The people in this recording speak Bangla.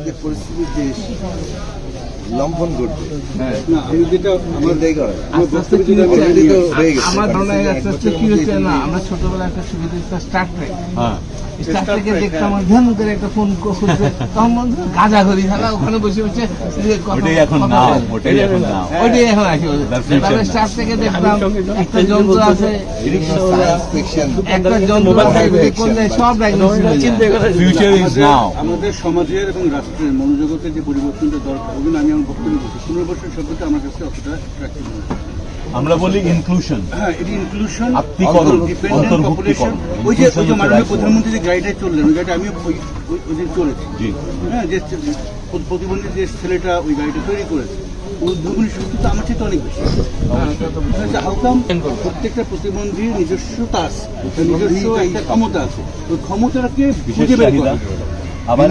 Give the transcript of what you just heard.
যে পরিস্থিতির যে লম্ঘন করছে আমার ধারণা কি হচ্ছে না, আমরা ছোটবেলায় একটা সুবিধা স্টার ট্রেক স্টার ট্রেকে দেখতাম ধ্যান করে একটা ফোন করছে, তখন গাঁজা করি খেলা ওখানে বসে বসে ওইটাই এখন আসে। স্টার ট্রেকে দেখতাম একটা যন্ত্র আছে, একটা যন্ত্র করলে সব আমাদের সমাজের এবং রাষ্ট্রের মনোজগতের যে পরিবর্তনটা দরকার, ওই জন্য আমি আমার বক্তব্য বলছি 15 বছর শব্দটা আমার কাছে অতটা অ্যাট্রাক্টিভ নয়। আমরা বলি ইনক্লুশন, হ্যাঁ, এটি ইনক্লুশন, আত্মীকরণ, অন্তর্ভুক্তিকরণ। ওই যে মাননীয় প্রধানমন্ত্রী যে গাড়িটায় চললেন, ওই গাড়িটা আমিও ওই দিন চলেছি। হ্যাঁ, যে প্রতিবন্ধী যে ছেলেটা ওই গাড়িটা তৈরি করেছে, উদ্ভাবনী শক্তি তো আমার চেয়ে অনেক বেশি। হাউকাম প্রত্যেকটা প্রতিবন্ধীর নিজস্বতা আছে, নিজস্ব একটা ক্ষমতা আছে, ওই ক্ষমতাটাকে খুঁজে বের করা। আবার